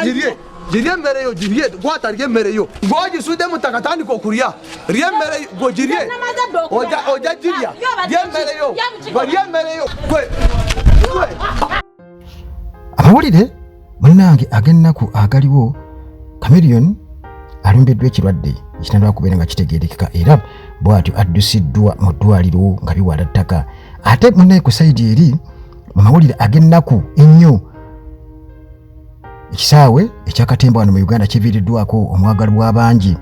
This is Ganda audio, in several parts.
Jirie mere yo jirie gwata rie mere yo goji sude mutakatani ko kuria rie mere go jirie oja jiria rie mere yo rie mere yo kwe amawulire munnange ag'ennaku agaliwo Chameleone alumbiddwa ekirwadde ekitandika kubeera nga kitegeerekeka era bw'atyo addusiddwa mu ddwaliro nga biwala ttaka ate munnange ku sayidi eri mu mawulire ag'ennaku ennyo ekisaawe ekyakatemba wano mu Uganda kiviiriddwako omwagalwa bangi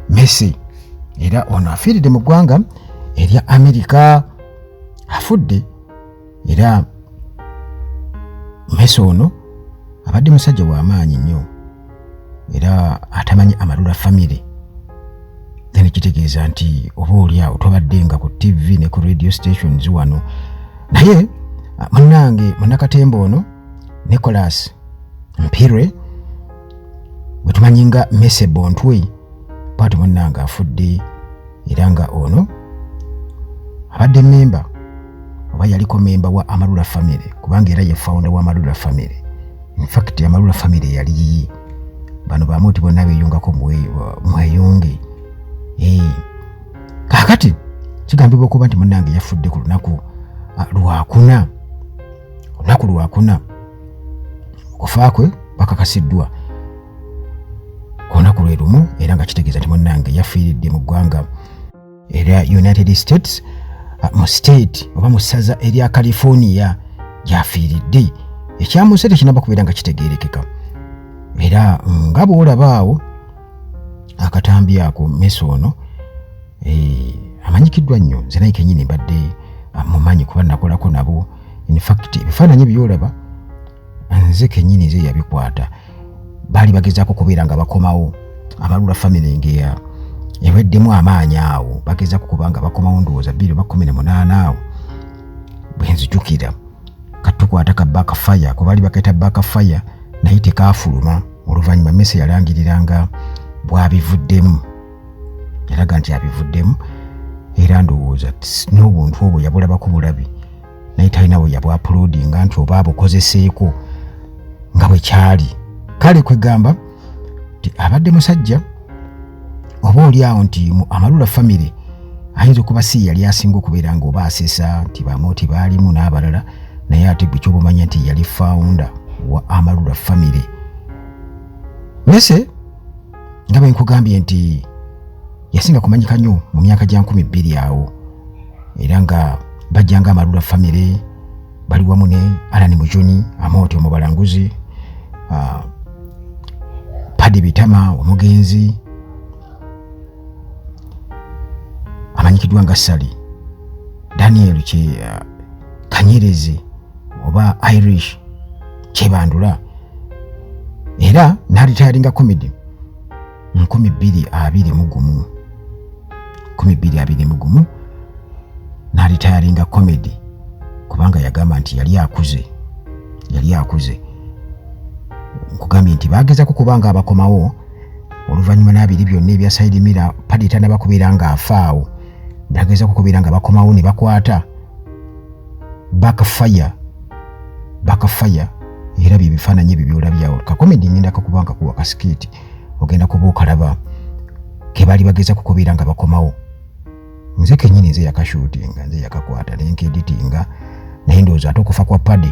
Messi era ono afiiridde mu ggwanga erya Amerika afudde era Messi ono abadde musajja w'amaanyi nnyo era atamanyi amalula family then kitegeeza nti oba oliawo tobadde nga ku TV ne ku radio stations wano naye munnange munnakatemba ono Nicholas Mpire bwe tumanyi nga Messi Bontwe bw'atyo munnange afudde era nga ono abadde memba oba yaliko memba wa Amalula family kubanga era ye founder wa Amalula family. In fact Amalula family yali yiye bano bamuti bonna beeyungako mweyunge kakati kigambibwa okuba nti munnange yafudde ku lunaku lwakuna okufa kwe bakakasiddwa ku lunaku lwe lumu era nga kitegeeza nti munnange yafiiridde mu ggwanga era United States mu state oba mu ssaza erya California gyafiiridde ekyamuse tekinaba kubeera nga kitegeerekeka era nga bw'olabaawo akatambi ako Messi ono amanyikiddwa nnyo nze naye kennyini mbadde mumanyi kuba nakolako nabo in fact ebifaananyi by'olaba nze kennyini nze yabikwata baali bagezaako kubeera nga bakomawo Amalula family ngeya eweddemu amaanyi awo bagezaako kuba nga bakomawo ndowooza 2018 awo bwe nzijukira katukwata ka backfire ko baali bakaita backfire naye tekaafuluma oluvannyuma Messi yalangiriranga bwabivuddemu yalaga nti abivuddemu era ndowooza n'obuntu obwo yabulabako bulabi naye talina bwe yabwapulodinga nti oba abukozeseeko nga bwe kyali kale kwegamba nti abadde musajja oba oliawo nti mu Amalula family ayinza okuba si yali asinga okubeera nga oba asesa nti bamuti baalimu n'abalala naye ate gwe kyobumanya nti yali founder wa Amalula family. Messi nga bwe nkugambye nti yasinga kumanyika nnyo mu myaka gya 2000 awo era nga bajjanga Amalula family bali wamu ne Alan Mujuni Amoti omubalanguzi Paddy Bitama omugenzi amanyikiddwa nga Sally Daniel Kanyerezi oba Irish Kyebandula era n'alitayalinga comedy 2021 n'alitayalinga comedy kubanga yagamba nti yali akuze nkugambye nti bagezaako kubanga abakomawo oluvannyuma n'abiri byonna ebya Side Mira Paddy tanaba kubeera nga afaawo bagezaako kubeera nga bakomawo ne bakwata backfire era bye bifaananyi ebyo byolabyawo kakomedi ngenda kakubanga kuwa kasikiti ogenda kuba okalaba ke baali bagezaako kubeera nga bakomawo nze kennyini nze yakashuutinga nze yakakwata nenkeeditinga naye ndowooza ate okufa kwa Paddy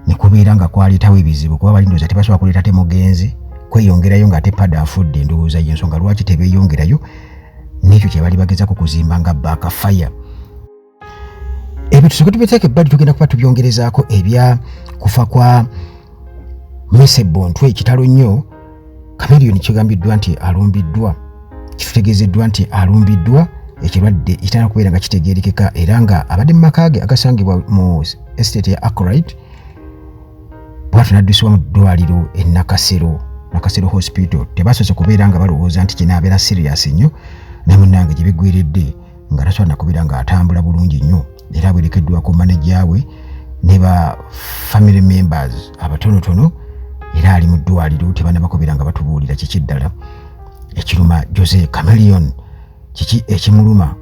ne kubeera nga kwaleetawo ebizibu kuba bali ndowooza tebasobola kuleeta te mugenzi kweyongerayo nga ate Paddy afudde ndowooza y'ensonga lwaki tebeeyongerayo n'ekyo kye baali bagezaako kuzimba nga backfire. Ebyo tusooke tubiteeke ebbali tugenda kuba tubyongerezaako ebya kufa kwa Messi Bontwe ekitalo nnyo Chameleone kigambiddwa nti alumbiddwa kitutegeezeddwa nti alumbiddwa ekirwadde ekitandika kubeera nga kitegeerekeka era nga abadde mu maka ge agasangibwa mu estate ya Arkwright bw'atyo n'addusibwa mu ddwaliro e Nakasero hospital tebasoose kubeera nga balowooza nti kinaabeera serious nnyo naye munnange gye biggweredde nga tasobola nakubeera nga atambula bulungi nnyo era bwerekeddwako manager we ne ba family members abatonotono era ali mu ddwaliro tebanaba kubeera nga batubuulira kiki ddala ekiruma Jose Chameleone kiki ekimuluma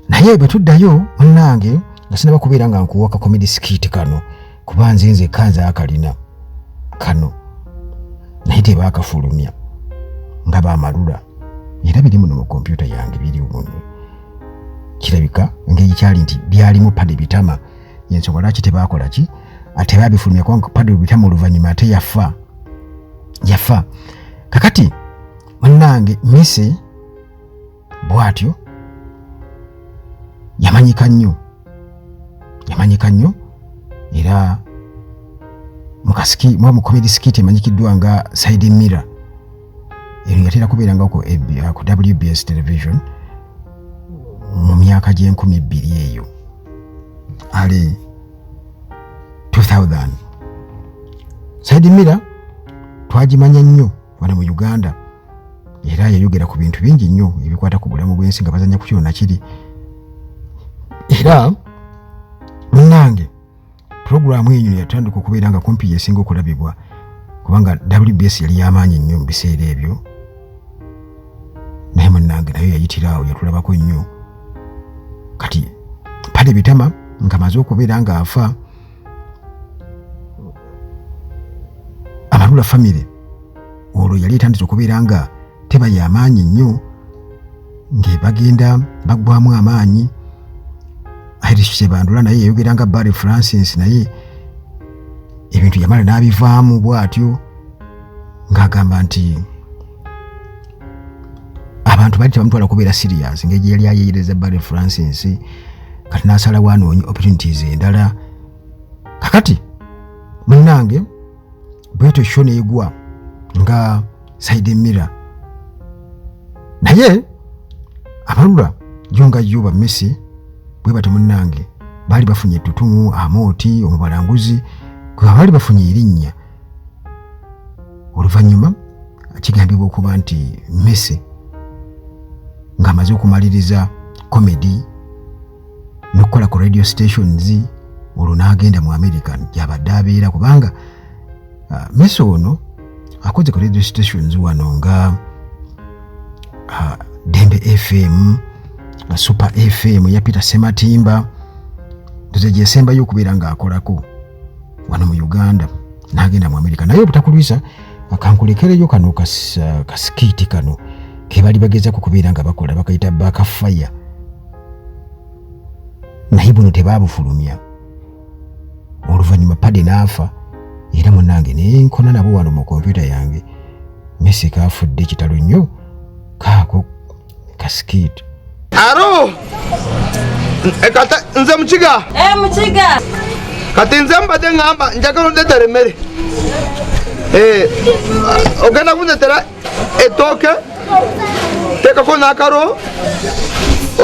naye bwe tuddayo munnange nga sinaba kubeera nga nkuwaka comedy skit kano kuba nze kanza akalina kano tebakafulumya nga bamalula era biri muno mu kompyuta yange biri muno kirabika ngeri kyali nti byalimu pade bitama yensonga lwaki tebakola ki ate babifulumya kubanga pade bitama oluvannyuma ate yafa kakati munnange Missy bwatyo yamanyika nnyo era mu comedy skit emanyikiddwa nga Side Mirror eno yatera kubeeranga ku WBS television mu myaka gye2000 eyo ali 2000. Side Mirror twagimanya nnyo wano mu Uganda era yayogera ku bintu bingi nnyo ebikwata ku bulamu bw'ensi nga bazanya ku kyonna kiri era munnange programu eyo yatandika okubeera nga kumpi yesinga okulabibwa kubanga WBS yali yamaanyi nnyo mu biseera ebyo naye munnange nayo yayitiraawo yatulabako nnyo kati pade bitama nga maze okubeera nga afa Amalula family olwo yali etandise okubeera nga teba yamaanyi nnyo ng'ebagenda baggwamu amaanyi Irish Sebandula naye yayogeranga Barry Francis naye ebintu yamala n'abivaamu bw'atyo ng'agamba nti abantu bali tebamutwala kubeera serious ng'egye yali ayeyereza Barry Francis kati n'asalawo anoonye opportunities endala kakati munnange bwetyo show neegwa nga Side Mirror naye Amalula jonga Yuba Missy bwe bati munnange bali bafunye ettutumu Amooti omubalanguzi kwe bali bafunye erinnya oluvannyuma kigambibwa okuba nti Missy ng'amaze okumaliriza comedy n'okukola ku radio stations olwo n'agenda mu America gy'abadde abeera kubanga Missy ono akoze ku radio stations wano nga Dembe FM Super FM ya Peter Sematimba ndoze gyesembayo okubeera ng'akolako wano mu Uganda n'agenda mu America naye obutakulwisa akankulekereyo kano kasikiti kano ke bali bageza kukubeera nga bakola bakayita backfire naye buno tebabufulumya oluvannyuma pade n'afa era munnange nenkona nabo wano mu kompyuta yange Missy kaafudde kitalo nnyo kaako kasikiti aro kata nze mukiga mukiga kati nze mbadde ngamba njagala ondetera emmere ogenda kundetera ettooke teekako n'akaro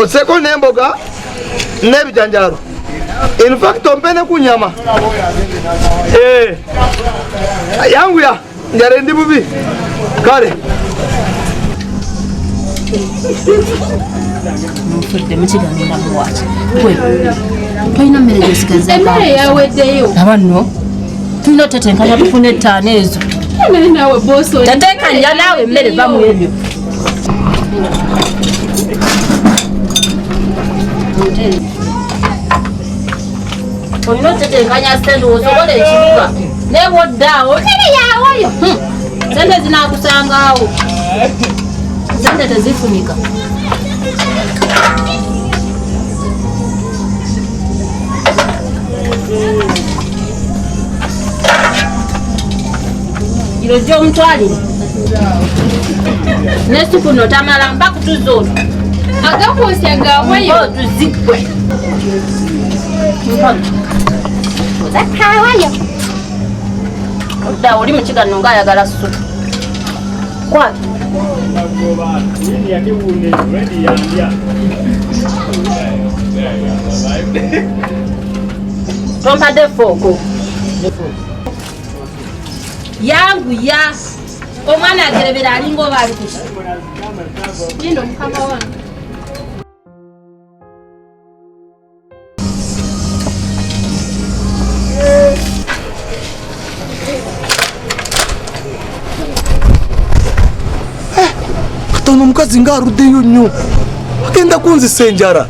oseeko n'emboga n'ebijanjaalo in fact ompe ne ku nyama yanguya njala ndi bubi kale mufudde mukiganira muwaki gwe tolina mmere gyosigaza emmere yaweddeyo abanno tulina otetenkanya tufuna ettaano ezo nawe boso tateekanya naawe emmere bamu ebyo olina otetenkanya sente osobola ekibuga newoddaawo emmere yawoyo sente zinaakusangaawo sente tezifunika kiro gy'omutwalire nesupu no tamala mpa kutuza olwo agakwosya gawayo tuzigwe ozakawayo odda oli mukigano ngaayagala supu kwata tompadde fooko yanguya omwana agerebera alinga oba ali kuki lindo mukama wange katono omukazi ng'aruddeyo nnyo agenda kunzisa enjala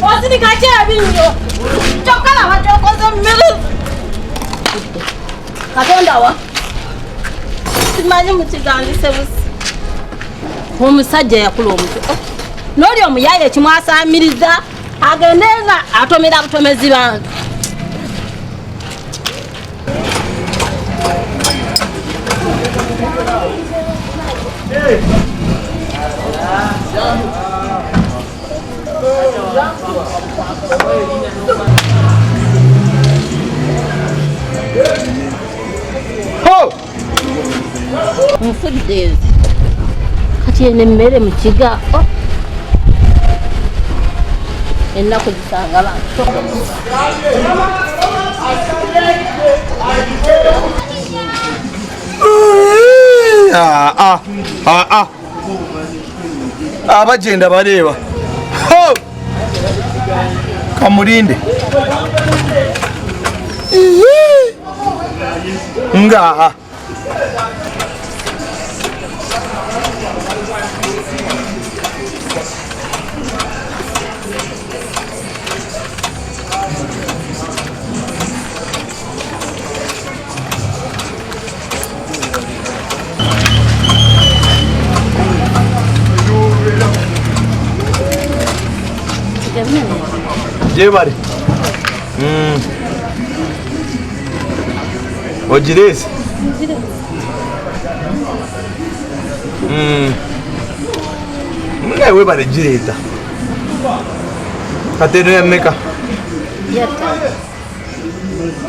Wasini kachia binyo. Chokala wachokoza mmiri. Katonda wa. Simanyi mukigandise busi. Omusajja yakula omuto. Noli omuyaye kimwasamiriza agendenga atomera butomezi bantu. Mfudde kati ene mmere mu kiga ennaku zisanga bantu abagenda bareeba kamulinde nga Jebari. Ojirezi. Mwenye webari jireta. Kateno ya meka.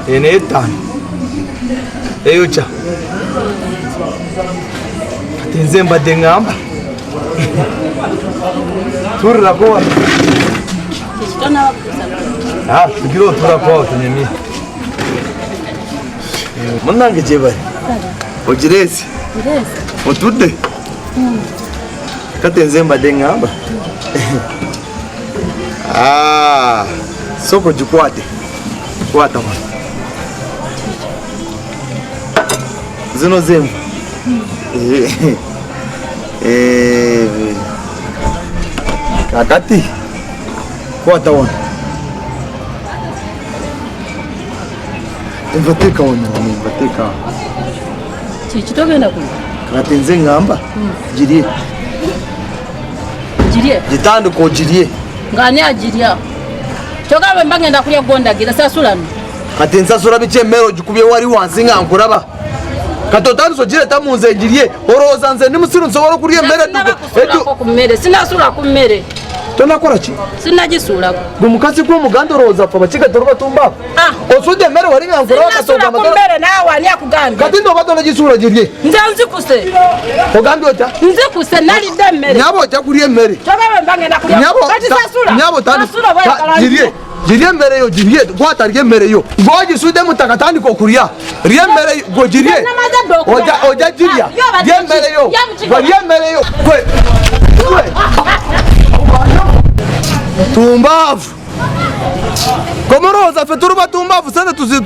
Ene etani. Eyocha. Katinzemba dengamba. Turra kwa. Tukiro turakoa tunyemi. Munange jebari. Ojirezi. Otude. Katenzemba dengamba. Soko jukwate. Kwata mwana. Zino zemba. Kakati. Kwata wana. Invateka wana, invateka. Chichitogenda kuno. Katenze ngamba. Jirie. Jirie. Gitanduko jirie. Ngani ajiria. Choka mbangenda kulya gondagira sasulano. Katenza sura biche mero jukubye wari wansinga ankuraba. Katotanzo jire tamunze jirie. Oroza nze nimusiru nsobora kuriye mere edu. Kumere sinasula kumere. Tonakora ki? Sinagisula. Gumukasi kwa muganda roza fa bachiga torba tumba. Osude mere wari ngankura katonda magara. Kumere nawe ani akugamba. Kati ndo bato nagisura jirie. Nze kuse. Ogambi ota? Nze kuse nali demere. Nyabo cha kuriye mere. Choka mbangenda kulya. Kati sasula. Nyabo tani. Jirie. Jirie mere yo jirie gwata riye mere yo. Goji sude mutakatani ko kuriya. Riye mere go jirie. Oja jiria. Riye mere yo. Riye mere yo. Kwe. Tumbavu. Komoroza fe turuba tumbavu sana tuzi